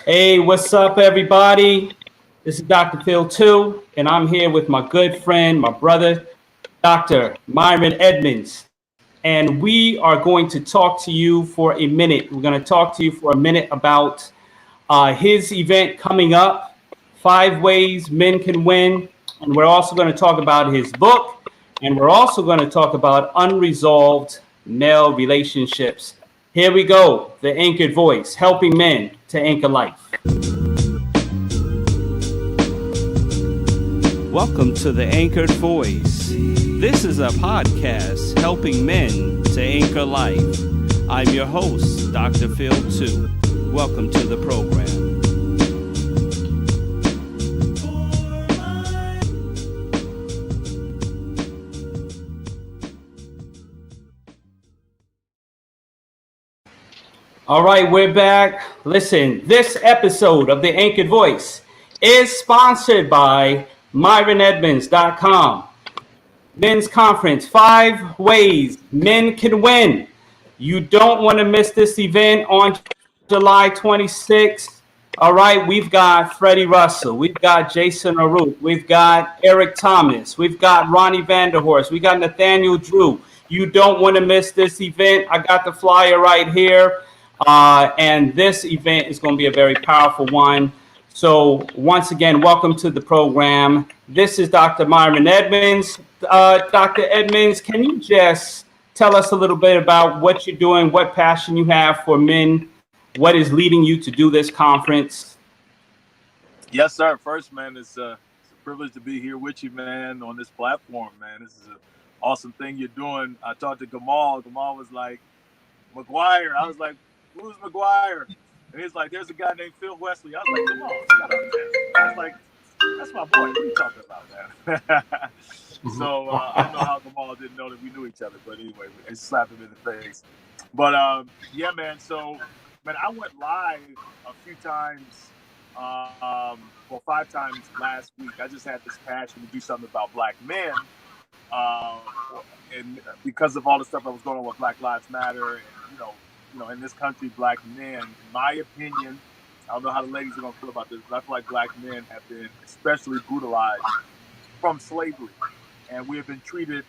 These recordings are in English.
Hey, what's up, everybody? This is Dr. Phil 2, and I'm here with my good friend, my brother, Dr. Myron Edmonds. And we are going to talk to you for a minute. We're going to talk to you for a minute about his event coming up, 5 Ways Men Can Win. And we're also going to talk about his book, and we're also going to talk about unresolved male relationships. Here we go, the anchored voice, helping men to anchor life. Welcome to the Anchored Voice. This is a podcast helping men to anchor life. I'm your host, Dr. Phil 2. Welcome to the program. All right, we're back. Listen, this episode of The Anchored Voice is sponsored by Myron Edmonds.com. Men's Conference, 5 Ways Men Can Win. You don't want to miss this event on July 26th. All right, we've got Freddie Russell. We've got Jason Arup. We've got Eric Thomas. We've got Ronnie Vanderhorst. We got Nathaniel Drew. You don't want to miss this event. I got the flyer right here. And this event is going to be a very powerful one. So once again, welcome to the program. This is Dr. Myron Edmonds. Dr. Edmonds, can you just tell us a little bit about what you're doing, what passion you have for men, what is leading you to do this conference? Yes, sir. First, man, it's a privilege to be here with you, man, on this platform, man. This is an awesome thing you're doing. I talked to Gamal. Gamal was like, McGuire. I was like, who's McGuire? And he's like, there's a guy named Phil Wesley. I was like, come on, shut up, man. I was like, that's my boy. What are you talking about, man? So I don't know how Gamal didn't know that we knew each other, but anyway, it slapped him in the face. But yeah, man. So, man, I went live a few times, well, 5 times last week. I just had this passion to do something about black men, and because of all the stuff that was going on with Black Lives Matter, and in this country, black men, in my opinion, I don't know how the ladies are going to feel about this, but I feel like black men have been especially brutalized from slavery, and we have been treated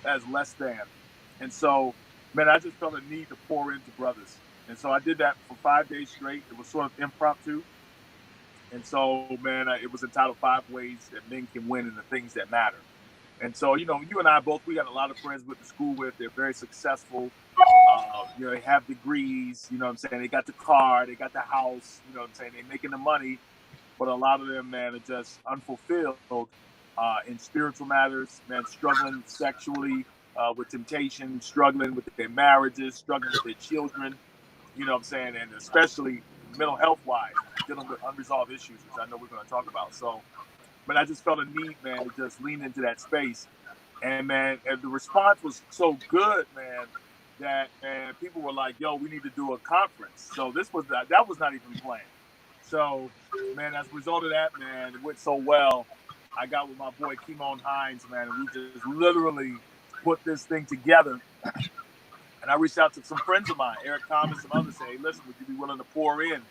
as less than. And so, man, I just felt a need to pour into brothers. And so I did that for 5 days straight. It was sort of impromptu. And so, man, it was entitled 5 Ways That Men Can Win in the Things That Matter. And so, you and I both, we got a lot of friends with the school with. They're very successful. They have degrees, what I'm saying? They got the car, they got the house, what I'm saying? They're making the money. But a lot of them, man, are just unfulfilled in spiritual matters, man, struggling sexually with temptation, struggling with their marriages, struggling with their children, what I'm saying? And especially mental health-wise, dealing with unresolved issues, which I know we're going to talk about. So, but I just felt a need, man, to just lean into that space. And, man, and the response was so good, man, that people were like, yo, we need to do a conference. So that was not even planned. So, man, as a result of that, man, it went so well. I got with my boy Kimon Hines, man, and we just literally put this thing together. And I reached out to some friends of mine, Eric Thomas and others, say, hey, listen, would you be willing to pour in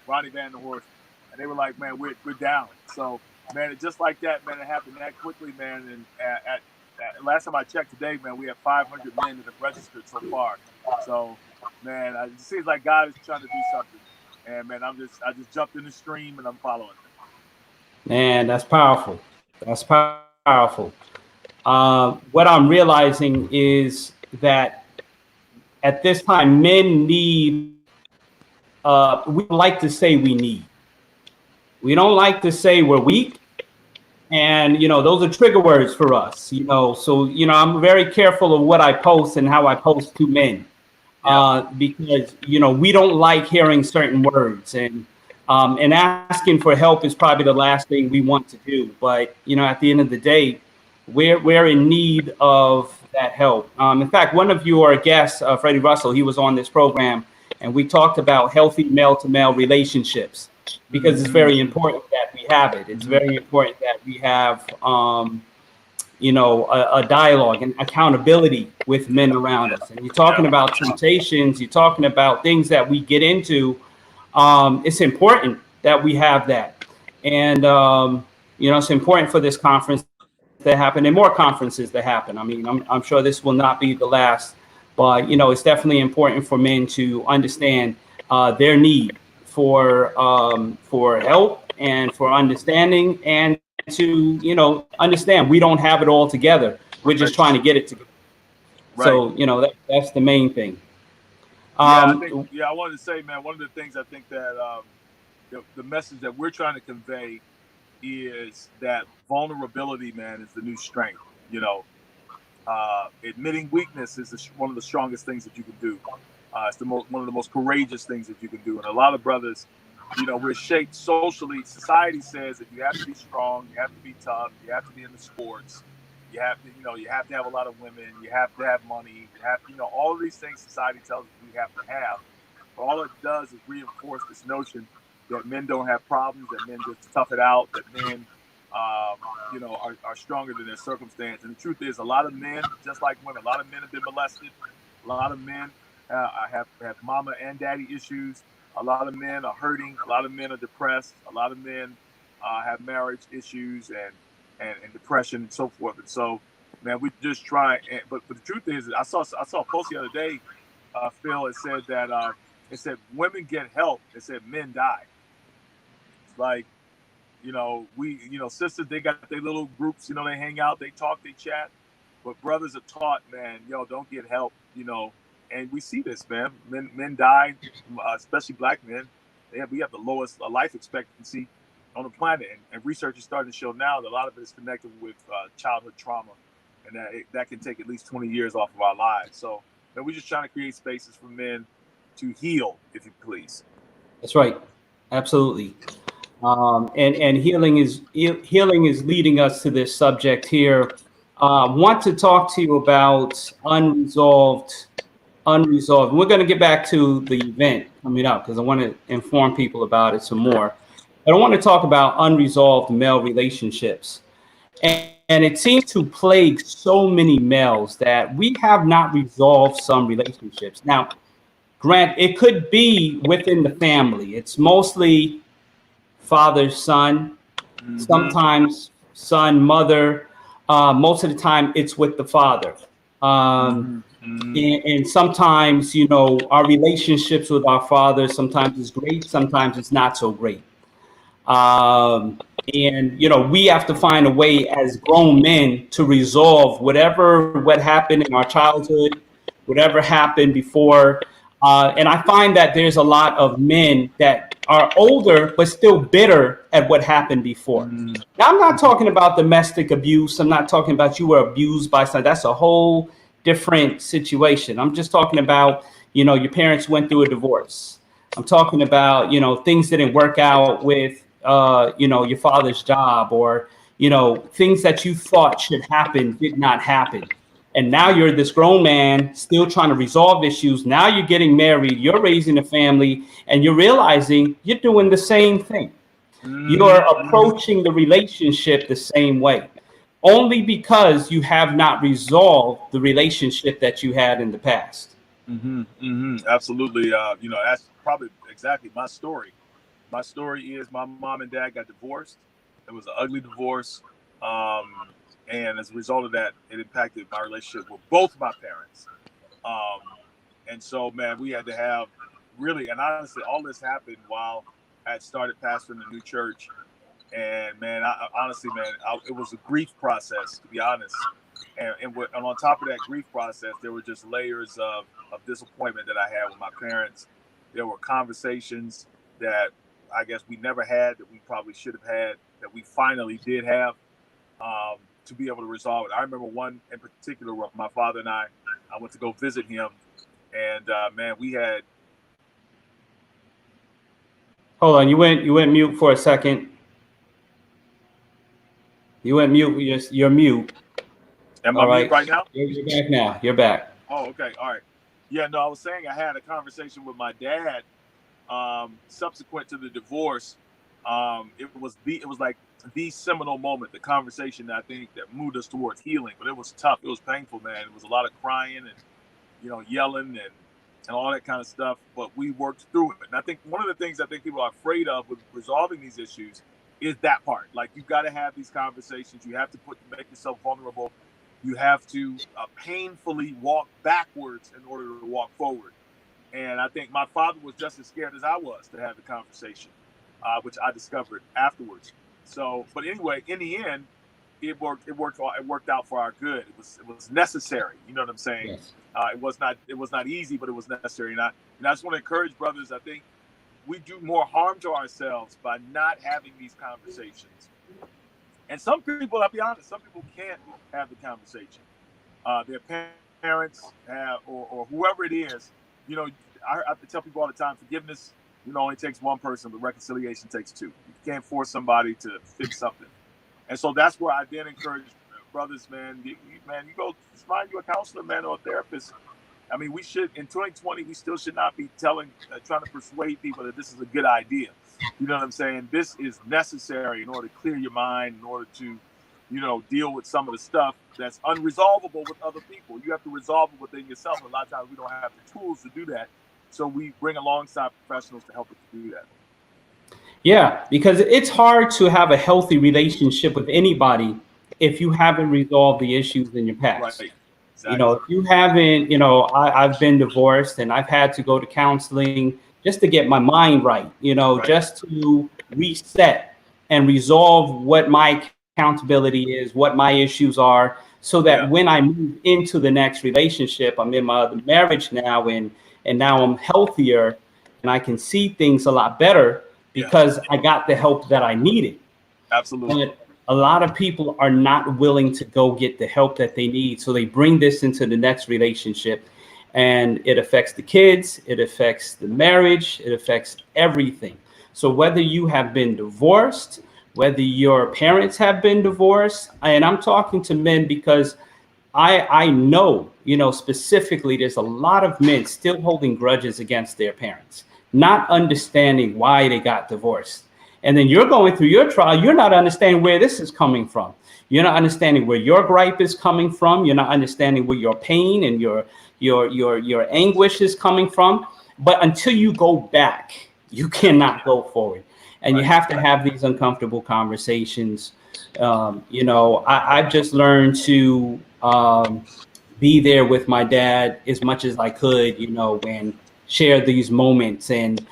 Ronnie Vanderhorst? And they were like, man, we're down. So, man, it just like that, man, it happened that quickly, man. And last time I checked today, man, we have 500 men that have registered so far. So, man, it seems like God is trying to do something. And, man, I just jumped in the stream and I'm following it. Man, that's powerful. That's powerful. What I'm realizing is that at this time, men need, we don't like to say we need. We don't like to say we're weak. And, those are trigger words for us, so, I'm very careful of what I post and how I post to men, because, we don't like hearing certain words, and asking for help is probably the last thing we want to do. But, at the end of the day, we're in need of that help. In fact, one of your guests, Freddie Russell, he was on this program, and we talked about healthy male-to-male relationships, because it's very important that we have it. It's very important that we have, a dialogue and accountability with men around us. And you're talking about temptations, you're talking about things that we get into it's important that we have that. And, it's important for this conference to happen and more conferences to happen. I mean, I'm sure this will not be the last, but, it's definitely important for men to understand their need for help and for understanding, and to, understand we don't have it all together. We're just Right. trying to get it together. Right. So, that's the main thing. Yeah, I think. Um, Yeah, I wanted to say, man, one of the things I think that the message that we're trying to convey is that vulnerability, man, is the new strength. Admitting weakness is one of the strongest things that you can do. It's one of the most courageous things that you can do. And a lot of brothers, we're shaped socially. Society says that you have to be strong, you have to be tough, you have to be in the sports, you have to have a lot of women, you have to have money, you have, all of these things society tells us we have to have. But all it does is reinforce this notion that men don't have problems, that men just tough it out, that men are stronger than their circumstance. And the truth is, a lot of men, just like women, a lot of men have been molested. A lot of men have mama and daddy issues. A lot of men are hurting. A lot of men are depressed. A lot of men have marriage issues and depression and so forth. And so, man, we just try. But the truth is, I saw a post the other day, Phil. It said that it said women get help. It said men die. It's like, sisters, they got their little groups, they hang out, they talk, they chat. But brothers are taught, man, don't get help, and we see this, man. Men die, especially black men. We have the lowest life expectancy on the planet. And research is starting to show now that a lot of it is connected with childhood trauma. And that can take at least 20 years off of our lives. So, man, we're just trying to create spaces for men to heal, if you please. that's right. Absolutely. And healing is leading us to this subject here. Want to talk to you about unresolved. We're going to get back to the event coming up because I want to inform people about it some more. But I want to talk about unresolved male relationships. And it seems to plague so many males that we have not resolved some relationships. Now, Grant, it could be within the family. It's mostly father, son, Mm-hmm. sometimes son, mother. Most of the time, it's with the father. Um, Mm-hmm. Mm-hmm. and sometimes, our relationships with our father sometimes is great, sometimes it's not so great. Um, and we have to find a way as grown men to resolve what happened in our childhood, whatever happened before. And I find that there's a lot of men that are older but still bitter at what happened before. Now, I'm not talking about domestic abuse. I'm not talking about you were abused by someone. That's a whole different situation. I'm just talking about, your parents went through a divorce. I'm talking about, things didn't work out with, your father's job, or, things that you thought should happen did not happen. And now you're this grown man still trying to resolve issues. Now you're getting married, you're raising a family, and you're realizing you're doing the same thing. You're Mm-hmm. approaching the relationship the same way, only because you have not resolved the relationship that you had in the past. Mm-hmm. Mm-hmm. Absolutely. That's probably exactly my story. My story is my mom and dad got divorced. It was an ugly divorce. Um, and as a result of that, it impacted my relationship with both my parents. And so, man, we had to have really, and honestly, all this happened while I had started pastoring a new church. And man, honestly, man, it was a grief process, to be honest. And on top of that grief process, there were just layers of disappointment that I had with my parents. There were conversations that I guess we never had, that we probably should have had, that we finally did have, to be able to resolve it. I remember one in particular where my father and I went to go visit him, and man, we had. Hold on, you went mute for a second. You went mute. You're mute. Am I All mute right. right now? You're back now. You're back. Oh, okay, all right. Yeah, no, I was saying I had a conversation with my dad subsequent to the divorce. It was like the seminal moment, the conversation that I think that moved us towards healing. But it was tough. It was painful, man. It was a lot of crying and yelling, and all that kind of stuff, but we worked through it. And I think one of the things I think people are afraid of with resolving these issues is that part. Like, you've got to have these conversations. You have to make yourself vulnerable. You have to painfully walk backwards in order to walk forward. And I think my father was just as scared as I was to have the conversation, which I discovered afterwards. So, but anyway, in the end, it worked out for our good. It was necessary. You know what I'm saying? Yes. It was not easy, but it was necessary. And I just want to encourage brothers. I think we do more harm to ourselves by not having these conversations. And some people, I'll be honest, some people can't have the conversation. Their parents have, or whoever it is. You know, I have to tell people all the time, forgiveness, only takes one person, but reconciliation takes two. You can't force somebody to fix something. And so that's where I then encourage brothers, man, you go find you a counselor, man, or a therapist. I mean, we should, in 2020, we still should not be trying to persuade people that this is a good idea. You know what I'm saying? This is necessary in order to clear your mind, in order to, deal with some of the stuff that's unresolvable with other people. You have to resolve it within yourself. A lot of times we don't have the tools to do that. So we bring alongside professionals to help us do that. Yeah, because it's hard to have a healthy relationship with anybody if you haven't resolved the issues in your past. Right. Exactly. If you haven't, I've been divorced and I've had to go to counseling just to get my mind right, Right. just to reset and resolve what my accountability is, what my issues are, so that when I move into the next relationship, I'm in my other marriage now, and now I'm healthier and I can see things a lot better because I got the help that I needed. Absolutely. But a lot of people are not willing to go get the help that they need. So they bring this into the next relationship, and it affects the kids, it affects the marriage, it affects everything. So whether you have been divorced, whether your parents have been divorced, and I'm talking to men because I know, specifically there's a lot of men still holding grudges against their parents, not understanding why they got divorced. And then you're going through your trial, you're not understanding where this is coming from. You're not understanding where your gripe is coming from. You're not understanding where your pain and your anguish is coming from. But until you go back, you cannot go forward. And you have to have these uncomfortable conversations. I've just learned to be there with my dad as much as I could, and share these moments. And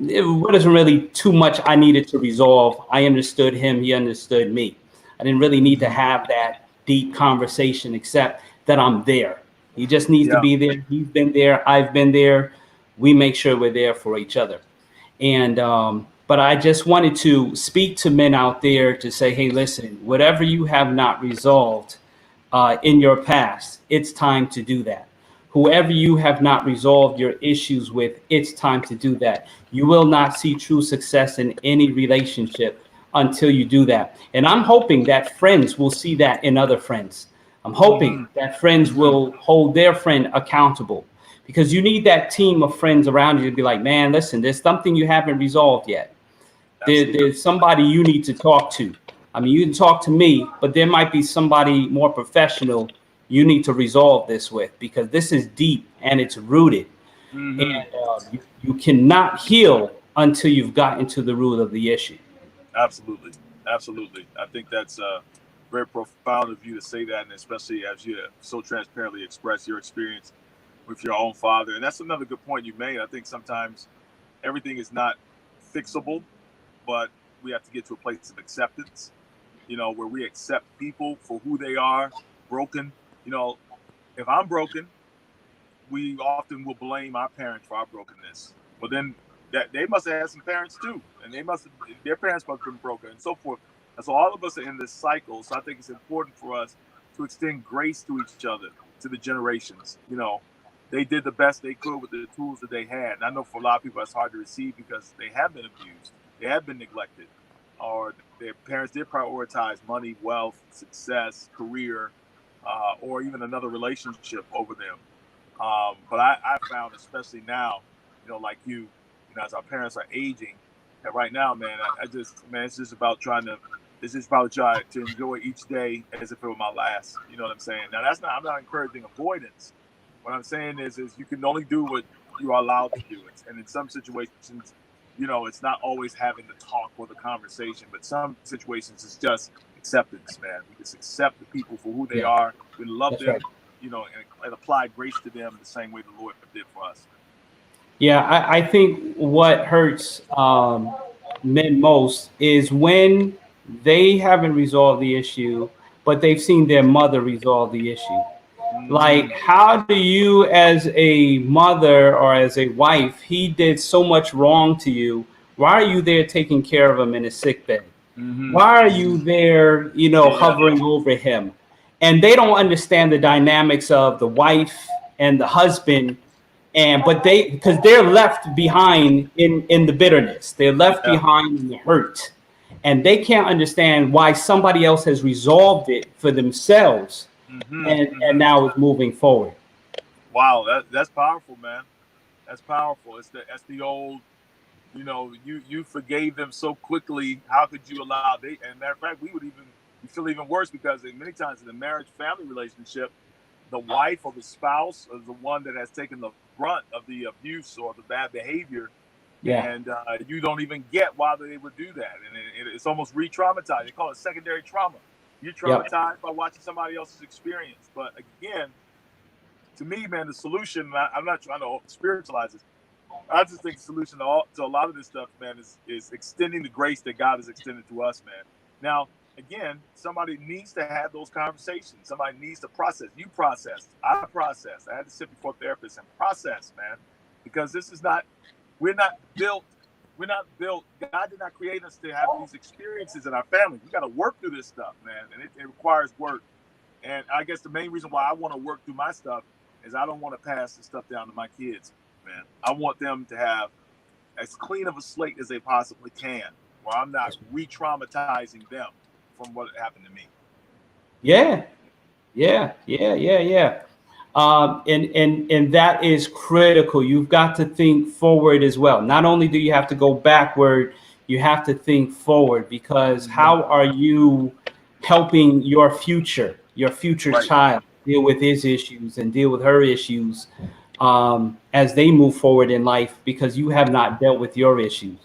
it wasn't really too much I needed to resolve. I understood him. He understood me. I didn't really need to have that deep conversation, except that I'm there. He just needs to be there. He's been there. I've been there. We make sure we're there for each other. And but I just wanted to speak to men out there to say, hey, listen, whatever you have not resolved in your past, it's time to do that. Whoever you have not resolved your issues with, it's time to do that. You will not see true success in any relationship until you do that. And I'm hoping that friends will see that in other friends. I'm hoping that friends will hold their friend accountable, because you need that team of friends around you to be like, man, listen, there's something you haven't resolved yet. There's somebody you need to talk to. I mean, you can talk to me, but there might be somebody more professional you need to resolve this with, because this is deep and it's rooted. And you cannot heal until you've gotten to the root of the issue. Absolutely. Absolutely. I think that's very profound of you to say that, and especially as you so transparently express your experience with your own father. And that's another good point you made. I think sometimes everything is not fixable, but we have to get to a place of acceptance, where we accept people for who they are, broken. If I'm broken, we often will blame our parents for our brokenness. But then that they must have had some parents too, and their parents must have been broken, and so forth. And so all of us are in this cycle. So I think it's important for us to extend grace to each other, to the generations. They did the best they could with the tools that they had. And I know for a lot of people that's hard to receive because they have been abused, they have been neglected, or their parents did prioritize money, wealth, success, career, or even another relationship over them. But I found, especially now, like you, as our parents are aging, and right now, man, it's just about trying to enjoy each day as if it were my last. You know what I'm saying? Now, I'm not encouraging avoidance, What I'm saying is you can only do what you are allowed to do. And in some situations, it's not always having the talk or the conversation, but some situations it's just acceptance, man. We just accept the people for who they are. We love That's them, right. and apply grace to them the same way the Lord did for us. Yeah, I think what hurts men most is when they haven't resolved the issue, but they've seen their mother resolve the issue. Like, how do you, as a mother or as a wife, he did so much wrong to you? Why are you there taking care of him in his sick bed? Why are you there, hovering over him? And they don't understand the dynamics of the wife and the husband, but because they're left behind in the bitterness, they're left Yeah. behind in the hurt, and they can't understand why somebody else has resolved it for themselves, and now is moving forward. Wow, that's powerful, man. That's powerful. That's the old, you forgave them so quickly. How could you allow they? And matter of fact, we feel even worse because many times in the marriage family relationship, the wife or the spouse is the one that has taken the brunt of the abuse or the bad behavior. Yeah. And you don't even get why they would do that. And it's almost re-traumatized. They call it secondary trauma. You're traumatized by watching somebody else's experience. But again, to me, man, the solution, I'm not trying to spiritualize this. I just think the solution to a lot of this stuff, man, is extending the grace that God has extended to us, man. Now, again, somebody needs to have those conversations. Somebody needs to process. You processed. I processed. I had to sit before a therapist and process, man, because we're not built. God did not create us to have these experiences in our family. We got to work through this stuff, man, and it requires work. And I guess the main reason why I want to work through my stuff is I don't want to pass this stuff down to my kids, man. I want them to have as clean of a slate as they possibly can, where I'm not re-traumatizing them from what happened to me. Yeah. And that is critical. You've got to think forward as well. Not only do you have to go backward, you have to think forward, because how are you helping your future child deal with his issues and deal with her issues as they move forward in life, because you have not dealt with your issues.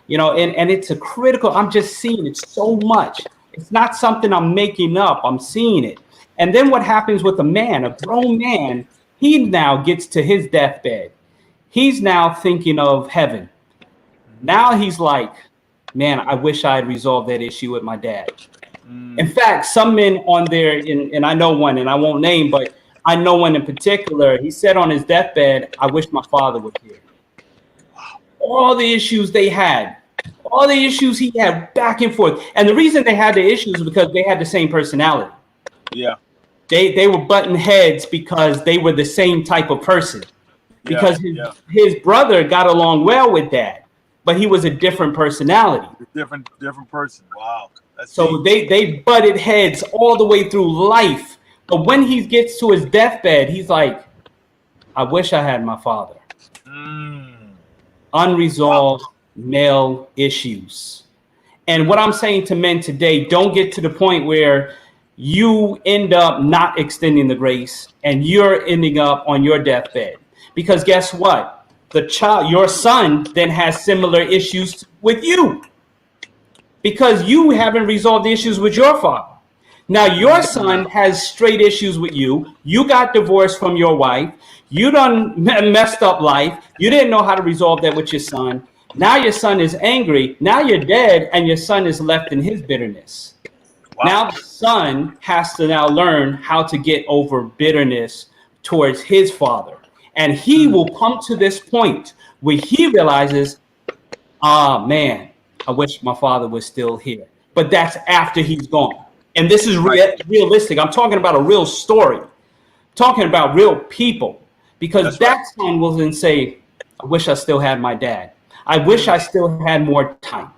And it's a critical, I'm just seeing it so much. It's not something I'm making up. I'm seeing it. And then what happens with a grown man, he now gets to his deathbed. He's now thinking of heaven. Now he's like, man, I wish I had resolved that issue with my dad. In fact, some men on there, and I know one, and I won't name, but I know one in particular, he said on his deathbed, I wish my father was here. All the issues they had, all the issues he had back and forth. And the reason they had the issues is because they had the same personality. Yeah. They were butting heads because they were the same type of person. Because his brother got along well with Dad, but he was a different personality. Different person. Wow. So they butted heads all the way through life. But when he gets to his deathbed, he's like, I wish I had my father. Unresolved male issues. And what I'm saying to men today, don't get to the point where you end up not extending the grace and you're ending up on your deathbed. Because guess what? Your son then has similar issues with you, because you haven't resolved the issues with your father. Now your son has straight issues with you. You got divorced from your wife. You done messed up life. You didn't know how to resolve that with your son. Now your son is angry. Now you're dead, and your son is left in his bitterness. Wow. Now the son has to now learn how to get over bitterness towards his father. And he will come to this point where he realizes, man, I wish my father was still here. But that's after he's gone. And this is realistic. I'm talking about a real story, talking about real people, because that son will then say, I wish I still had my dad. I wish I still had more time.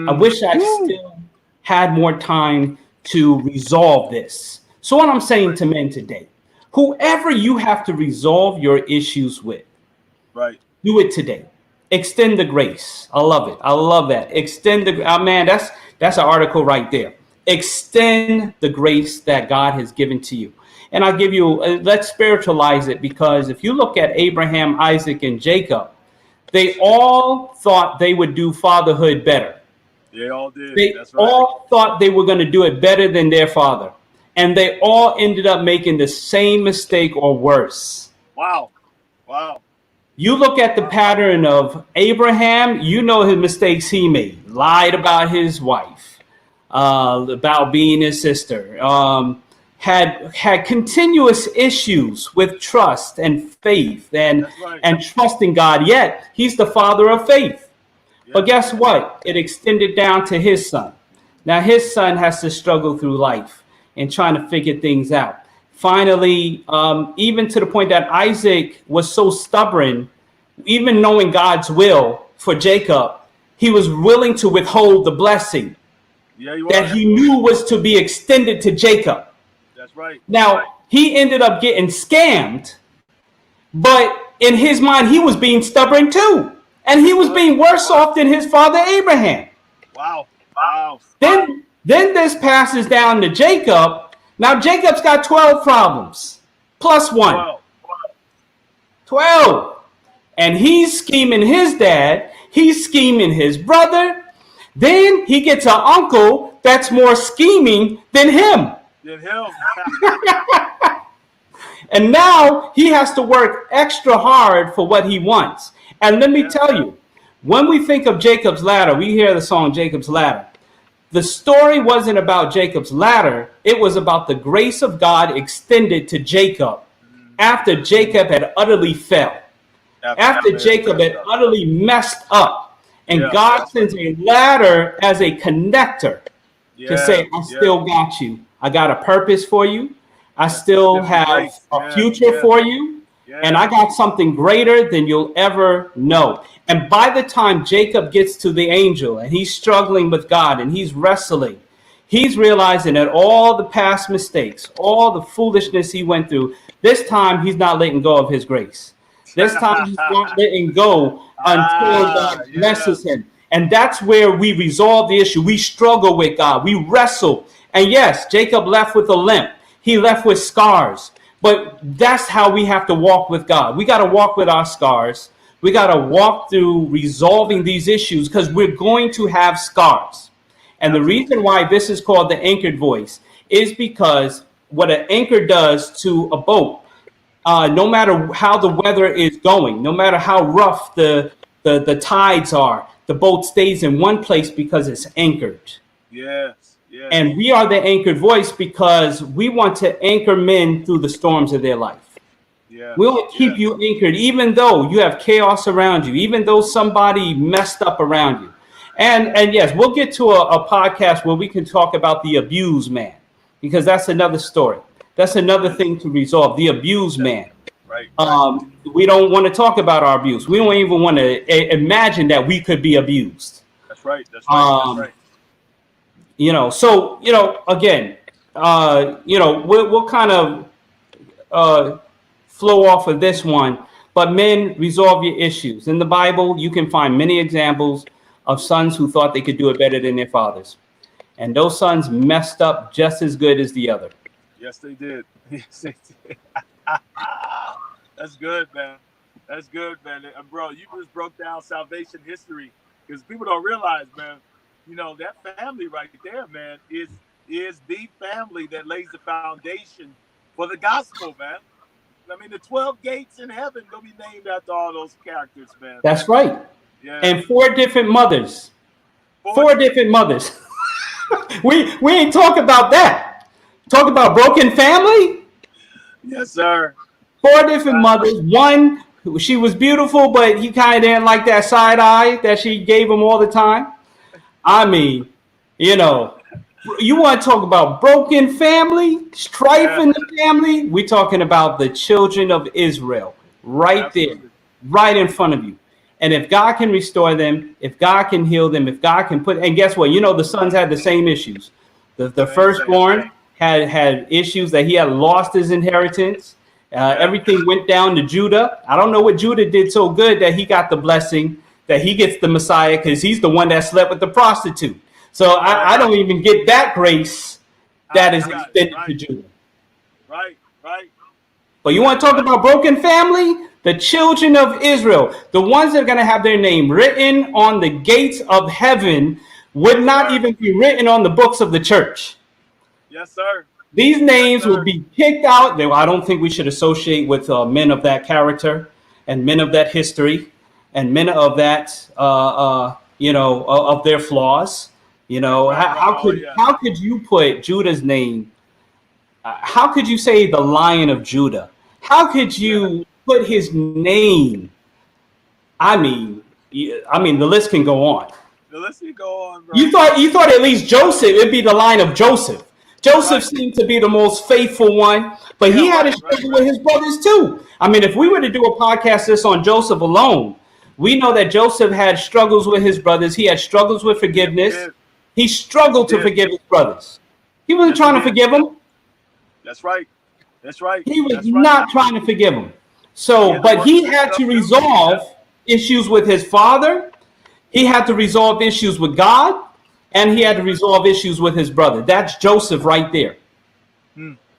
I wish I still had more time to resolve this. So what I'm saying to men today, whoever you have to resolve your issues with, do it today. Extend the grace. I love it. I love that. Extend the man. That's an article right there. extend the grace that God has given to you. And I'll give you, let's spiritualize it, because if you look at Abraham, Isaac, and Jacob, they all thought they would do fatherhood better. They all did. They That's right. all thought they were going to do it better than their father. And they all ended up making the same mistake or worse. Wow. Wow. You look at the pattern of Abraham, you know his mistakes he made. Lied about his wife, about being his sister. Had continuous issues with trust and faith and trusting God. Yet he's the father of faith. Yeah. But guess what? It extended down to his son. Now his son has to struggle through life and trying to figure things out. Finally, even to the point that Isaac was so stubborn, even knowing God's will for Jacob, he was willing to withhold the blessing that he knew was to be extended to Jacob. That's right. Now, he ended up getting scammed, but in his mind, he was being stubborn too. And he was being worse off than his father Abraham. Wow. Wow. Then this passes down to Jacob. Now, Jacob's got 12 problems, plus one. 12. And he's scheming his dad. He's scheming his brother. Then he gets an uncle that's more scheming than him. And now he has to work extra hard for what he wants. And let me tell you, when we think of Jacob's Ladder, we hear the song Jacob's Ladder. The story wasn't about Jacob's ladder. It was about the grace of God extended to Jacob after Jacob had utterly fell. After Jacob had utterly messed up. And God sends a ladder as a connector to say, I still got you. I got a purpose for you. I still have a future for you. And I got something greater than you'll ever know. And by the time Jacob gets to the angel and he's struggling with God and he's wrestling, he's realizing that all the past mistakes, all the foolishness he went through, this time he's not letting go of his grace. This time he's not letting go until God blesses him. And that's where we resolve the issue. We struggle with God. We wrestle. And yes, Jacob left with a limp. He left with scars. But that's how we have to walk with God. We got to walk with our scars. We got to walk through resolving these issues because we're going to have scars. And the reason why this is called the anchored voice is because what an anchor does to a boat, no matter how the weather is going, no matter how rough the tides are, the boat stays in one place because it's anchored. Yes. And we are the anchored voice because we want to anchor men through the storms of their life. We want to keep you anchored, even though you have chaos around you, even though somebody messed up around you. And yes, we'll get to a podcast where we can talk about the abused man, because that's another story. That's another thing to resolve, the abused man. Right. We don't want to talk about our abuse. We don't even want to imagine that we could be abused. That's right. That's right. So, again, we'll kind of flow off of this one, but men, resolve your issues. In the Bible, you can find many examples of sons who thought they could do it better than their fathers. And those sons messed up just as good as the other. Yes, they did. Yes, they did. That's good, man. That's good, man. And bro, you just broke down salvation history because people don't realize, man, that family right there, man, is the family that lays the foundation for the gospel, man. I mean, the 12 gates in heaven will be named after all those characters, man. That's right. Yeah. And 4 different mothers. 4 different mothers. we ain't talk about that. Talk about broken family? Yes, sir. 4 different mothers. One, she was beautiful, but he kind of didn't like that side eye that she gave him all the time. I mean, you want to talk about broken family, strife in the family? We're talking about the children of Israel right there, right in front of you. And if God can restore them, if God can heal them, if God can and guess what? The sons had the same issues. The firstborn had issues that he had lost his inheritance. Everything went down to Judah. I don't know what Judah did so good that he got the blessing, that he gets the Messiah, because he's the one that slept with the prostitute. So I don't even get that grace that is extended to Judah. Right. But you want to talk about broken family? The children of Israel, the ones that are going to have their name written on the gates of heaven, would not even be written on the books of the church. Yes, sir. These names will be kicked out. I don't think we should associate with men of that character and men of that history and men of that, of their flaws. How could you put Judah's name? How could you say the Lion of Judah? How could you put his name? I mean, the list can go on. The list can go on, bro. You thought at least Joseph, it'd be the line of Joseph. Joseph seemed to be the most faithful one, but he had a struggle with his brothers too. I mean, if we were to do a podcast this on Joseph alone, we know that Joseph had struggles with his brothers. He had struggles with forgiveness. He struggled to forgive his brothers. He wasn't trying to forgive them. That's right. He was not trying to forgive them. So, but he had to resolve issues with his father. He had to resolve issues with God, and he had to resolve issues with his brother. That's Joseph right there.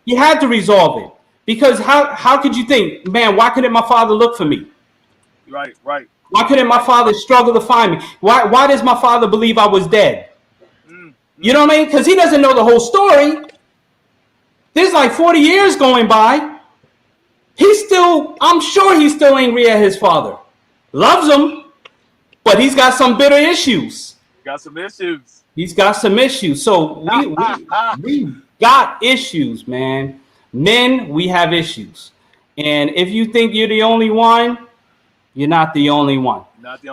He had to resolve it. Because how could you think, man, why couldn't my father look for me? Right. Why couldn't my father struggle to find me? Why does my father believe I was dead? You know what I mean? Because he doesn't know the whole story. There's like 40 years going by. I'm sure he's still angry at his father. Loves him, but he's got some bitter issues. He's got some issues. So we got issues, man. Men, we have issues. And if you think you're the only one, you're not the only one. Not the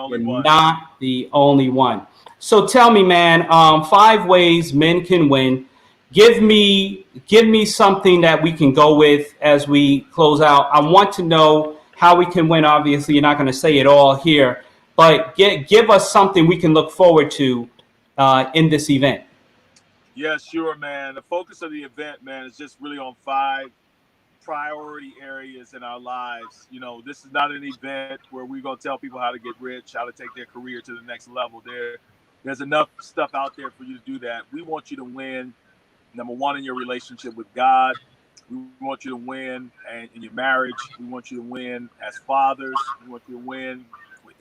only one. So tell me, man, 5 ways men can win. Give me something that we can go with as we close out. I want to know how we can win. Obviously, you're not going to say it all here, but give us something we can look forward to in this event. Yeah, sure, man. The focus of the event, man, is just really on 5 priority areas in our lives. You know, this is not an event where we're going to tell people how to get rich, how to take their career to the next level. There's enough stuff out there for you to do that. We want you to win. Number 1, in your relationship with God. We want you to win in your marriage. We want you to win as fathers. We want you to win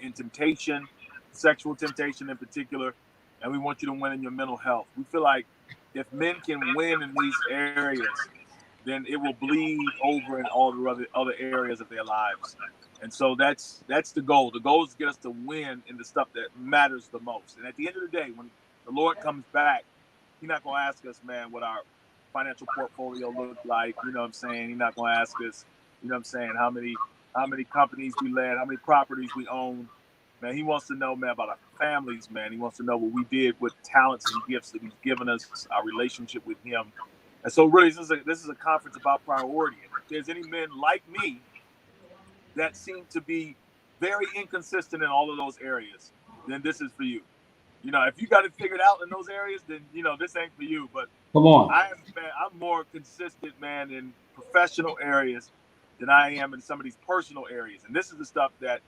in temptation, sexual temptation in particular. And we want you to win in your mental health. We feel like if men can win in these areas, then it will bleed over in all the other areas of their lives. And so that's the goal. The goal is to get us to win in the stuff that matters the most. And at the end of the day, when the Lord comes back, He's not going to ask us, man, what our financial portfolio looked like. You know what I'm saying? He's not going to ask us, you know what I'm saying, how many companies we led, how many properties we own. Man, He wants to know, man, about our families, man. He wants to know what we did with talents and gifts that He's given us, our relationship with Him. And so really, this is a conference about priority. If there's any men like me that seem to be very inconsistent in all of those areas, then this is for you. You know, if you got it figured out in those areas, then, you know, this ain't for you. But come on, I'm more consistent, man, in professional areas than I am in some of these personal areas. And this is the stuff that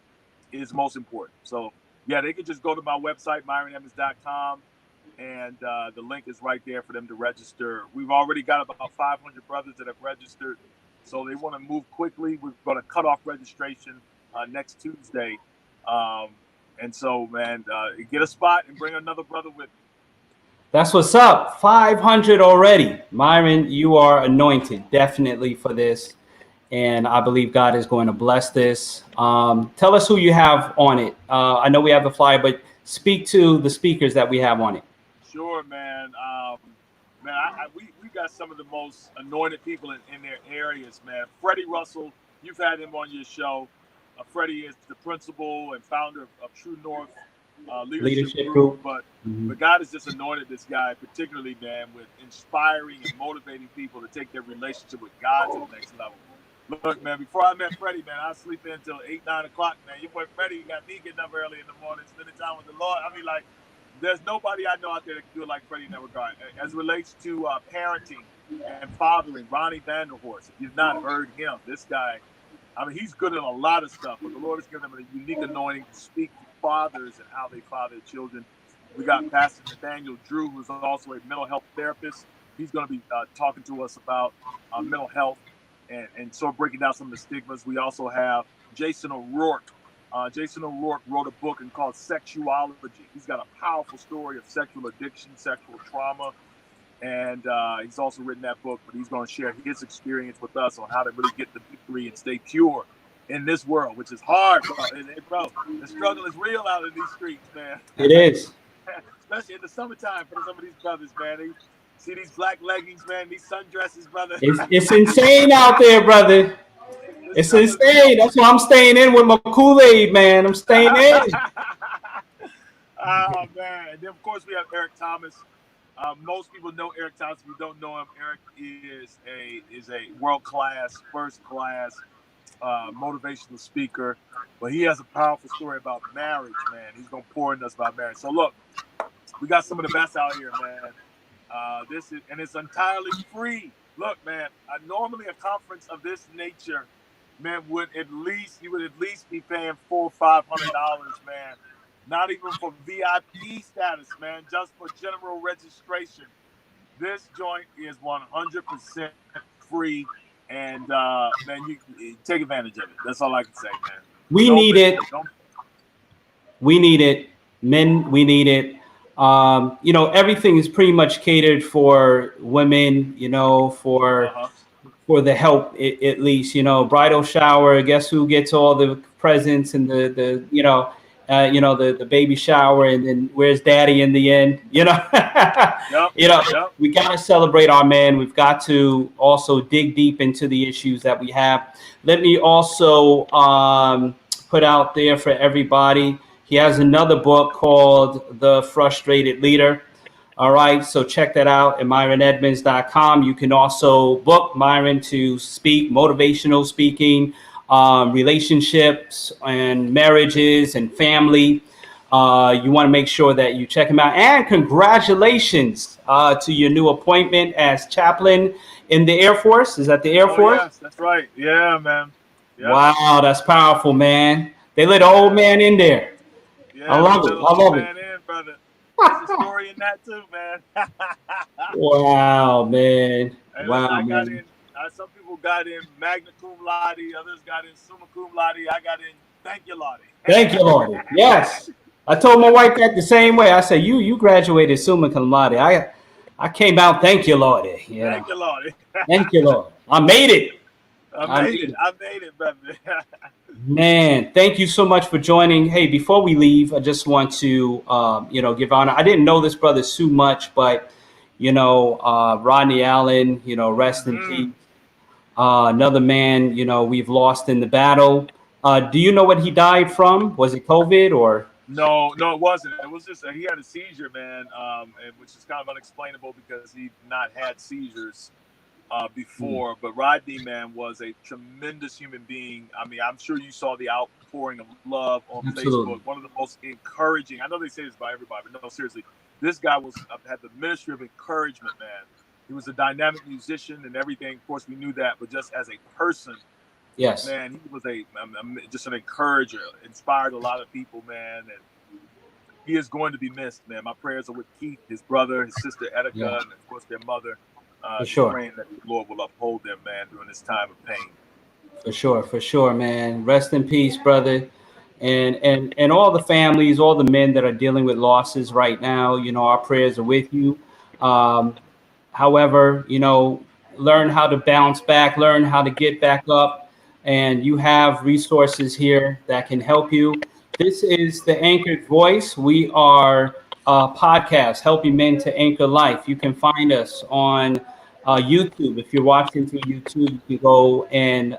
is most important. So, yeah, they could just go to my website, MyronEdmonds.com, and the link is right there for them to register. We've already got about 500 brothers that have registered. So they want to move quickly. We're going to cut off registration next Tuesday. And so, man, get a spot and bring another brother with you. That's what's up. 500 already. Myron, you are anointed definitely for this. And I believe God is going to bless this. Tell us who you have on it. I know we have the flyer, but speak to the speakers that we have on it. Sure, man. We got some of the most anointed people in their areas, man. Freddie Russell, you've had him on your show. Freddie is the principal and founder of True North Leadership Group. But God has just anointed this guy, particularly, man, with inspiring and motivating people to take their relationship with God to the next level. Look, man, before I met Freddie, man, I was sleeping until 8, 9 o'clock, man. Your boy Freddie got me getting up early in the morning, spending time with the Lord. I mean, like, there's nobody I know out there that can do it like Freddie in that regard. As it relates to parenting and fathering, Ronnie Vanderhorst, if you've not heard him, this guy, I mean, he's good at a lot of stuff, but the Lord has given him a unique anointing to speak to fathers and how they father children. We got Pastor Nathaniel Drew, who's also a mental health therapist. He's going to be talking to us about mental health and sort of breaking down some of the stigmas. We also have Jason O'Rourke. Jason O'Rourke wrote a book called Sexuology. He's got a powerful story of sexual addiction, sexual trauma, and he's also written that book, but he's going to share his experience with us on how to really get the victory and stay pure in this world, which is hard, bro. Bro, the struggle is real out in these streets, man. It is. Especially in the summertime for some of these brothers, man. They see these black leggings, man, these sundresses, brother. It's insane out there, brother. It's insane. That's why I'm staying in with my Kool-Aid, man. I'm staying in. Oh, man. And then, of course, we have Eric Thomas. Most people know Eric Thomas. If you don't know him, Eric is a world-class, first-class motivational speaker. But he has a powerful story about marriage, man. He's going to pour into us about marriage. So, look, we got some of the best out here, man. And it's entirely free. Look, man, normally a conference of this nature, man, you would at least be paying $400 or $500, man. Not even for VIP status, man, just for general registration. This joint is 100% free, and man, you take advantage of it. That's all I can say, man. We need it. We need it. Men, we need it. Everything is pretty much catered for women, for the help, at least, bridal shower. Guess who gets all the presents and the baby shower, and then where's daddy in the end? We got to celebrate our men. We've got to also dig deep into the issues that we have. Let me also put out there for everybody. He has another book called The Frustrated Leader. All right, so check that out at MyronEdmonds.com. You can also book Myron to speak, motivational speaking, relationships and marriages and family. You want to make sure that you check him out. And congratulations to your new appointment as chaplain in the Air Force. Is that the Air Force? Yes, that's right. Yeah, man. Yep. Wow, that's powerful, man. They let an old man in there. Yeah, I love it. I love it. In, brother. There's a story in that too, man. Wow, man. Hey, wow, I got man. in. Some people got in magna cum laude. Others got in summa cum laude. I got in thank you, Lottie. Thank you, Lord. Yes. I told my wife that the same way. I said, you graduated summa cum laude. I came out, thank you, Lord. Thank you, Lord. Thank you, Lord. I made it. I made it, brother. Man, thank you so much for joining. Hey, before we leave, I just want to, give honor. I didn't know this brother too much, but, Rodney Allen, rest in peace. Another man, we've lost in the battle. Do you know what he died from? Was it COVID or? No, it wasn't. It was just he had a seizure, man, which is kind of unexplainable because he'd not had seizures before. But Rodney, man, was a tremendous human being. I mean, I'm sure you saw the outpouring of love on Absolutely. Facebook. One of the most encouraging. I know they say this by everybody, but no, seriously, this guy had the ministry of encouragement, man. He was a dynamic musician and everything. Of course, we knew that, but just as a person, yes, man, he was just an encourager. Inspired a lot of people, man, and he is going to be missed, man. My prayers are with Keith, his brother, his sister Etika, and of course their mother. For sure. Praying that the Lord will uphold them, man, during this time of pain. For sure, man. Rest in peace, brother. And all the families, all the men that are dealing with losses right now, our prayers are with you. However, learn how to bounce back, learn how to get back up, and you have resources here that can help you. This is the Anchored Voice. We are a podcast helping men to anchor life. You can find us on YouTube. If you're watching through YouTube, you can go and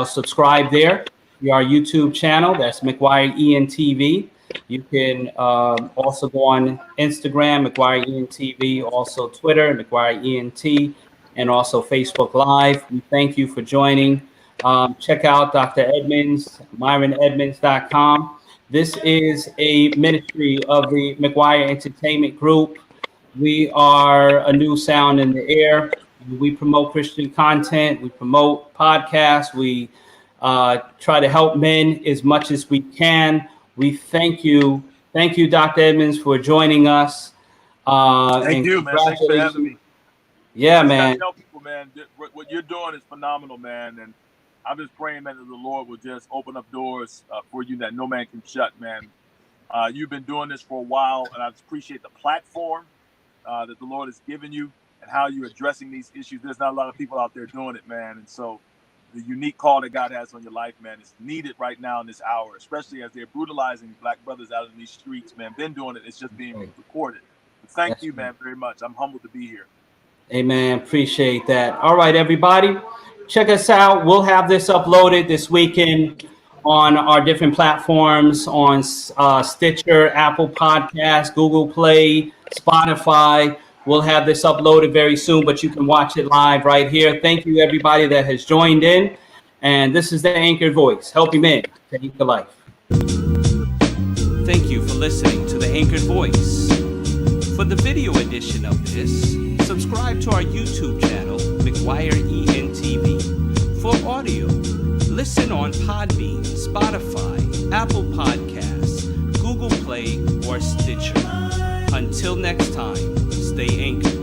subscribe there to our YouTube channel. That's McGuire ENTV. You can also go on Instagram, McGuire ENTV, also Twitter, McGuire ENT, and also Facebook Live. We thank you for joining. Check out Dr. Edmonds, MyronEdmonds.com. This is a ministry of the McGuire Entertainment Group. We are a new sound in the air. We promote Christian content. We promote podcasts. We try to help men as much as we can. We thank you Thank you, Dr. Edmonds, for joining us. Thank you, man. Thanks for having me. Yeah, I man. gotta tell people, man, what you're doing is phenomenal, man. And I'm just praying, man, that the Lord will just open up doors for you that no man can shut, man. You've been doing this for a while, and I just appreciate the platform that the Lord has given you and how you're addressing these issues. There's not a lot of people out there doing it, man. And so the unique call that God has on your life, man, is needed right now in this hour, especially as they're brutalizing black brothers out in these streets, man. Been doing it. It's just being recorded. But thank you, man, very much. I'm humbled to be here. Amen. Appreciate that. All right, everybody. Check us out. We'll have this uploaded this weekend on our different platforms on Stitcher, Apple Podcasts, Google Play, Spotify. We'll have this uploaded very soon, but you can watch it live right here. Thank you, everybody that has joined in. And this is the Anchored Voice, helping men take a life. Thank you for listening to the Anchored Voice. For the video edition of this, subscribe to our YouTube channel, McGuire ENTV. For audio, listen on Podbean, Spotify, Apple Podcasts, Google Play, or Stitcher. Until next time, stay anchored.